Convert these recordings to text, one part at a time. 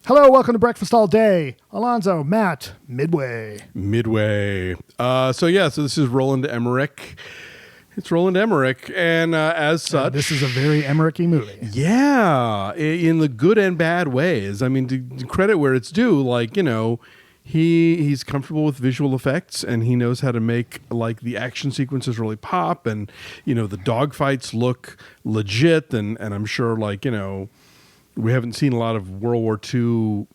Hello, welcome to Breakfast All Day. Alonso, Matt, Midway. So this is Roland Emmerich. It's Roland Emmerich, and as such... this is a very Emmerich-y movie. Yeah, in the good and bad ways. I mean, to credit where it's due, he's comfortable with visual effects, and he knows how to make, the action sequences really pop, and, the dogfights look legit, and I'm sure, we haven't seen a lot of World War II,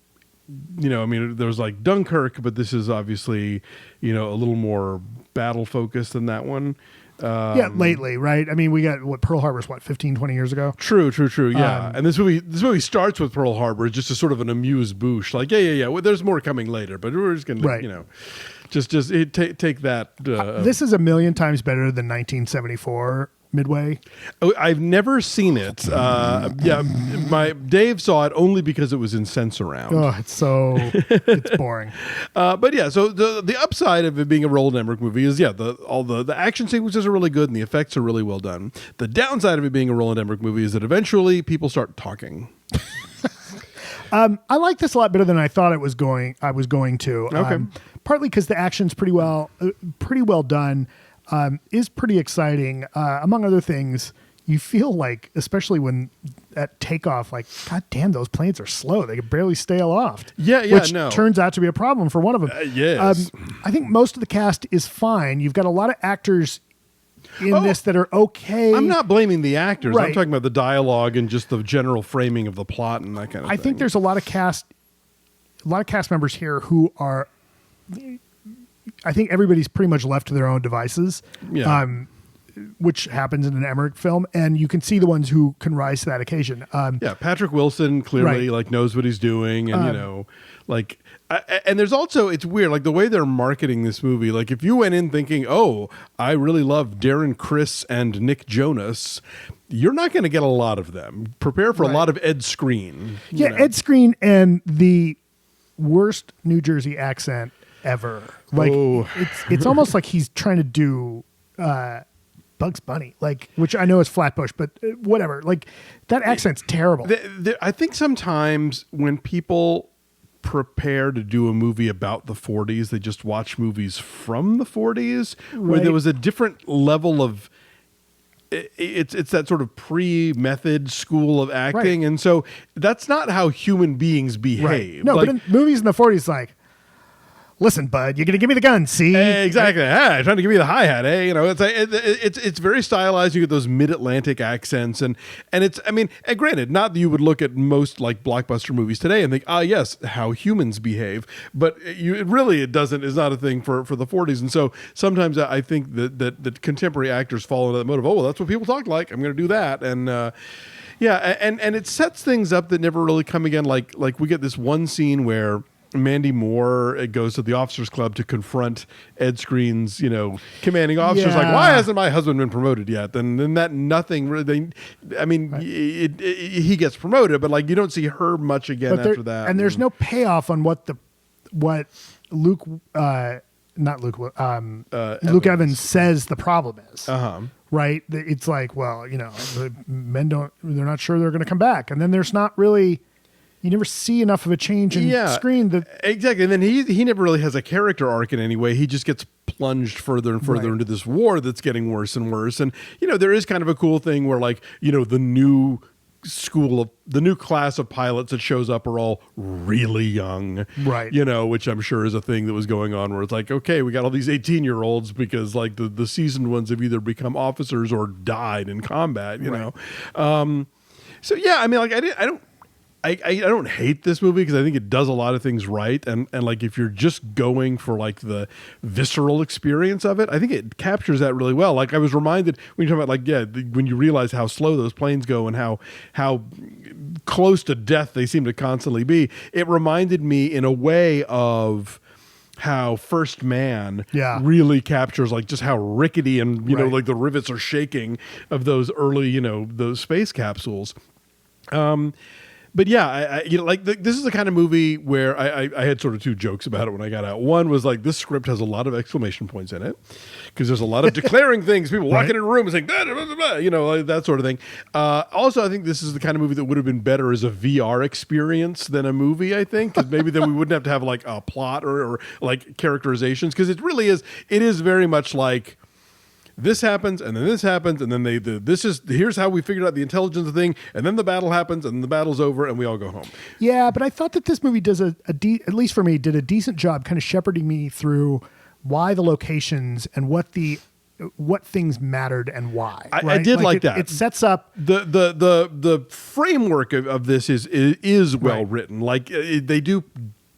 there was Dunkirk, but this is obviously, a little more battle focused than that one. Lately, right? I mean, we got Pearl Harbor's 15, 20 years ago. True. Yeah. And this movie starts with Pearl Harbor, just as sort of an amuse-bouche. Well, there's more coming later, but we're just going to, take that. This is a million times better than 1974 Midway. Oh, I've never seen it. Dave saw it only because it was in Sense-Around. Oh, it's boring. So the upside of it being a Roland Emmerich movie is all the action sequences are really good and the effects are really well done. The downside of it being a Roland Emmerich movie is that eventually people start talking. I like this a lot better than I thought I was going to. Okay. Partly because the action's pretty well done. Is pretty exciting. Among other things, you feel like, especially when at takeoff, God damn, those planes are slow. They can barely stay aloft. Which turns out to be a problem for one of them. Yes. I think most of the cast is fine. You've got a lot of actors in this that are okay. I'm not blaming the actors. Right. I'm talking about the dialogue and just the general framing of the plot and that kind of thing. I think there's a lot of cast members here who are... I think everybody's pretty much left to their own devices, which happens in an Emmerich film, and you can see the ones who can rise to that occasion. Patrick Wilson clearly knows what he's doing, and and there's also, it's weird, the way they're marketing this movie. If you went in thinking, "Oh, I really love Darren Criss and Nick Jonas," you're not going to get a lot of them. Prepare for a lot of Ed Skrein. Ed Skrein and the worst New Jersey accent ever. It's almost like he's trying to do Bugs Bunny, which I know is Flatbush, but whatever. That accent's terrible. I think sometimes when people prepare to do a movie about the 40s, they just watch movies from the 40s where there was a different level of it's that sort of pre-method school of acting, and so that's not how human beings behave. No, but in movies in the 40s, listen, bud, you're going to give me the gun, see? Exactly. Trying to give me the hi-hat, it's very stylized. You get those mid-Atlantic accents, and it's, and granted, not that you would look at most blockbuster movies today and think, yes, how humans behave, but it doesn't, is not a thing for the 40s, and so sometimes I think that contemporary actors fall into that mode of, well, that's what people talk like, I'm going to do that, and and it sets things up that never really come again, like we get this one scene where Mandy Moore goes to the officers club to confront Ed Skrein's, commanding officers. Why hasn't my husband been promoted yet? And then that nothing really. He gets promoted, but you don't see her much again after that. And there's no payoff on what Luke, Luke Evans says the problem is. Right? It's the men they're not sure they're going to come back, and then there's not really. You never see enough of a change in screen. Exactly. And then he never really has a character arc in any way. He just gets plunged further and further into this war that's getting worse and worse. And, there is kind of a cool thing where the new class of pilots that shows up are all really young. Right. Which I'm sure is a thing that was going on where it's okay, we got all these 18-year-olds because the seasoned ones have either become officers or died in combat, know. I don't hate this movie because I think it does a lot of things right, and if you're just going for the visceral experience of it, I think it captures that really well. I was reminded when you talk about when you realize how slow those planes go and how close to death they seem to constantly be. It reminded me in a way of how First Man really captures just how rickety and the rivets are shaking of those early those space capsules. But yeah, this is the kind of movie where I had sort of two jokes about it when I got out. One was like, this script has a lot of exclamation points in it because there's a lot of declaring things, people walking in a room and saying, blah, blah, blah, blah, like that sort of thing. Also, I think this is the kind of movie that would have been better as a VR experience than a movie, I think, because maybe then we wouldn't have to have like a plot or like characterizations, because it is very much like, this happens, and then this happens, and then here's how we figured out the intelligence thing, and then the battle happens, and the battle's over, and we all go home. Yeah, but I thought that this movie does at least for me, did a decent job kind of shepherding me through why the locations and what things mattered and why. I did like that. It sets up the framework of this is well written. Like they do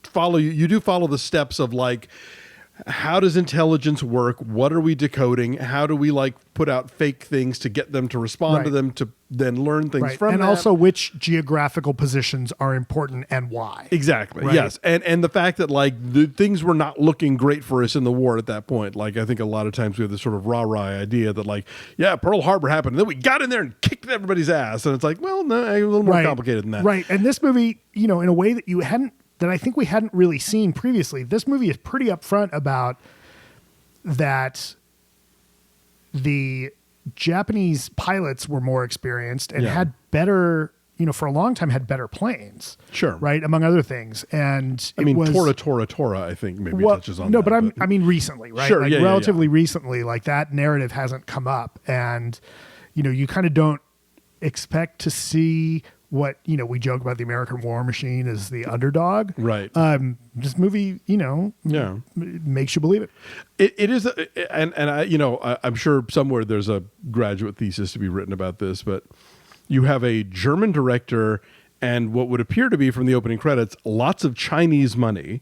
follow you do follow the steps of like, how does intelligence work? What are we decoding? How do we like put out fake things to get them to respond to them, to then learn things from them? And also which geographical positions are important and why. Exactly. Right? Yes. And the fact that like the things were not looking great for us in the war at that point. Like I think a lot of times we have this sort of rah-rah idea that like, yeah, Pearl Harbor happened, and then we got in there and kicked everybody's ass. And it's like, well, no, a little more complicated than that. Right. And this movie, in a way that I think we hadn't really seen previously. This movie is pretty upfront about that the Japanese pilots were more experienced and had better, for a long time had better planes. Sure. Right, among other things. And Tora, I think maybe touches on that. No, but I mean recently, right? Sure, like relatively recently, like that narrative hasn't come up. And, you kind of don't expect to see what we joke about the American war machine as the underdog, right? This movie, makes you believe it. It is, and I'm sure somewhere there's a graduate thesis to be written about this, but you have a German director and what would appear to be from the opening credits, lots of Chinese money,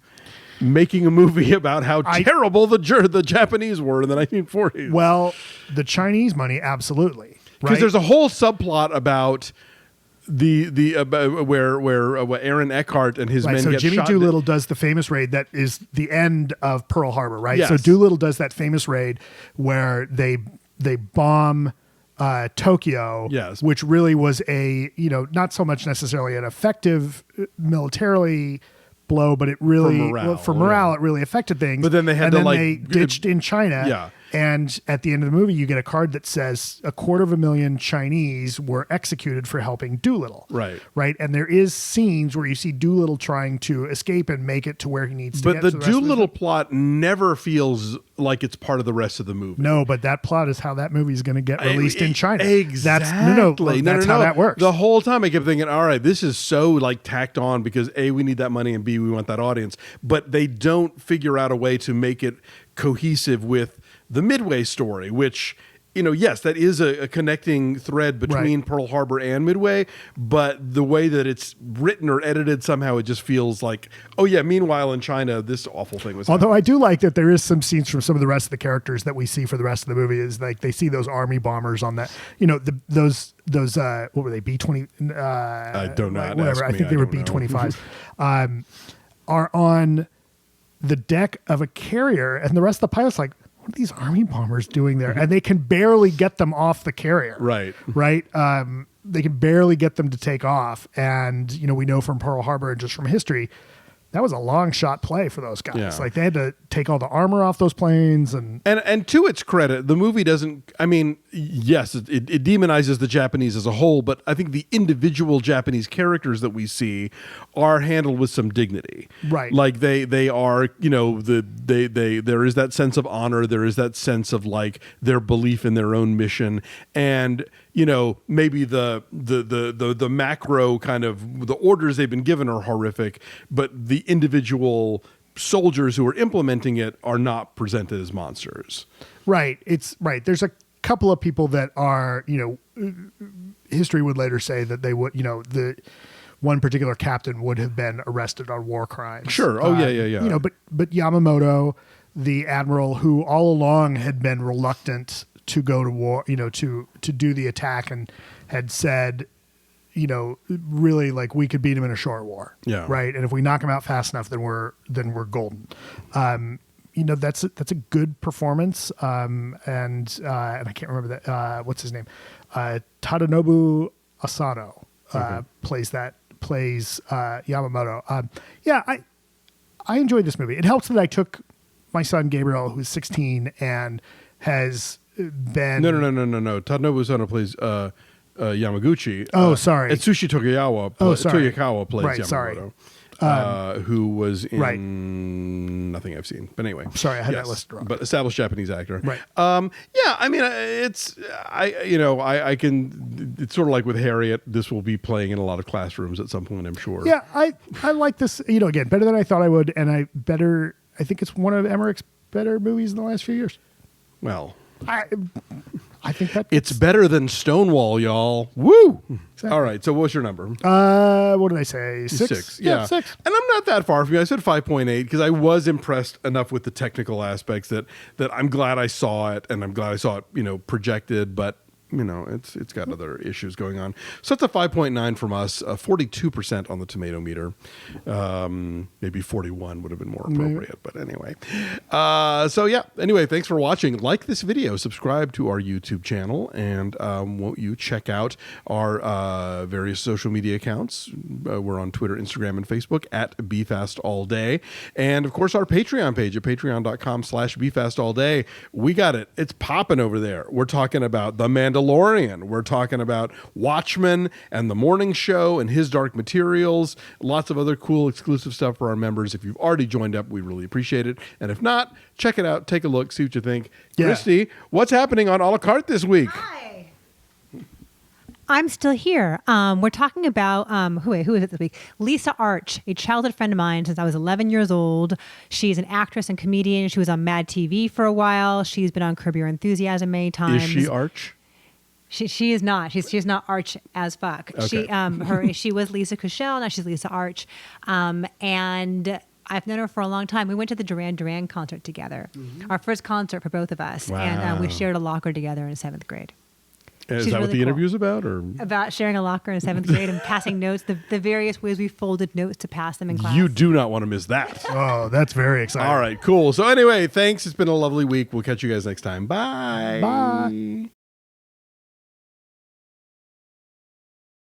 making a movie about how terrible the Japanese were in the 1940s. Well, the Chinese money, absolutely, because there's a whole subplot about where Aaron Eckhart and his men so get Jimmy shot. Doolittle does the famous raid that is the end of Pearl Harbor, right? Yes. So Doolittle does that famous raid where they bomb Tokyo, which really was a not so much necessarily an effective militarily blow, but it really for morale it really affected things. But then they ditched in China. Yeah. And at the end of the movie, you get a card that says 250,000 Chinese were executed for helping Doolittle. Right. Right. And there is scenes where you see Doolittle trying to escape and make it to where he needs to get. But the Doolittle plot never feels like it's part of the rest of the movie. No, but that plot is how that movie is going to get released in China. Exactly. That's how that works. The whole time I kept thinking, all right, this is so like tacked on because A, we need that money, and B, we want that audience. But they don't figure out a way to make it cohesive with the Midway story, which, yes, that is a connecting thread between Pearl Harbor and Midway, but the way that it's written or edited, somehow it just feels like, oh yeah, meanwhile in China, this awful thing was happening. I do like that there is some scenes from some of the rest of the characters that we see for the rest of the movie is like they see those army bombers on that, those what were they, B-20? I don't know. Whatever. I think they were B-25s. Are on the deck of a carrier, and the rest of the pilots like, what are these army bombers doing there? And they can barely get them off the carrier. Right. They can barely get them to take off. And, we know from Pearl Harbor and just from history, that was a long shot play for those guys. Yeah. Like they had to take all the armor off those planes. And to its credit, the movie doesn't, yes, it demonizes the Japanese as a whole, but I think the individual Japanese characters that we see are handled with some dignity. Right. Like they are, there is that sense of honor. There is that sense of like their belief in their own mission. And, maybe the macro kind of the orders they've been given are horrific, but the individual soldiers who are implementing it are not presented as monsters. Right. It's right. There's a couple of people that are, history would later say that they would, the one particular captain would have been arrested on war crimes. Sure. Oh, yeah. But Yamamoto, the admiral who all along had been reluctant to go to war, to do the attack and had said, really like we could beat him in a short war. Yeah. Right. And if we knock him out fast enough, then we're golden. That's a good performance. And I can't remember that. What's his name? Tadanobu Asano plays that plays Yamamoto. I enjoyed this movie. It helps that I took my son Gabriel, who's 16 and has been No. Tadanobu Sono plays Yamaguchi. Sorry. Atsushi Toyokawa plays Right, Yamamoto. sorry. Who was in Right. nothing I've seen, but anyway. Sorry, I had that listed wrong. But established Japanese actor, Right. I mean, I can. It's sort of like with Harriet. This will be playing in a lot of classrooms at some point, I'm sure. Yeah, I like this. Again, better than I thought I would, and I think it's one of Emmerich's better movies in the last few years. Well, I think that it's better than Stonewall, y'all. Woo! Exactly. All right. So what's your number? What did I say? 6? Yeah, 6. And I'm not that far from you. I said 5.8 because I was impressed enough with the technical aspects that I'm glad I saw it, and I'm glad I saw it, projected, but it's got other issues going on. So it's a 5.9 from us, 42% on the tomato meter. Maybe 41 would have been more appropriate, but anyway. Anyway, thanks for watching. Like this video, subscribe to our YouTube channel, and won't you check out our various social media accounts? We're on Twitter, Instagram, and Facebook at BeFastAllDay. And of course, our Patreon page at patreon.com/BeFastAllDay. We got it. It's popping over there. We're talking about The Mandalorian. We're talking about Watchmen and The Morning Show and His Dark Materials. Lots of other cool exclusive stuff for our members. If you've already joined up, we really appreciate it. And if not, check it out. Take a look. See what you think. Yeah. Christy, what's happening on a la carte this week? Hi. I'm still here. We're talking about who is it this week? Lisa Arch, a childhood friend of mine since I was 11 years old. She's an actress and comedian. She was on Mad TV for a while. She's been on Curb Your Enthusiasm many times. Is she Arch? She is not. She's not Arch as fuck. Okay. She was Lisa Kushel. Now she's Lisa Arch, and I've known her for a long time. We went to the Duran Duran concert together, our first concert for both of us, and we shared a locker together in 7th grade. Is She's that what really the cool. interview's about? Or About sharing a locker in 7th grade and passing notes, the various ways we folded notes to pass them in class. you do not want to miss that. Oh, that's very exciting. All right, cool. So anyway, thanks. It's been a lovely week. We'll catch you guys next time. Bye. Bye.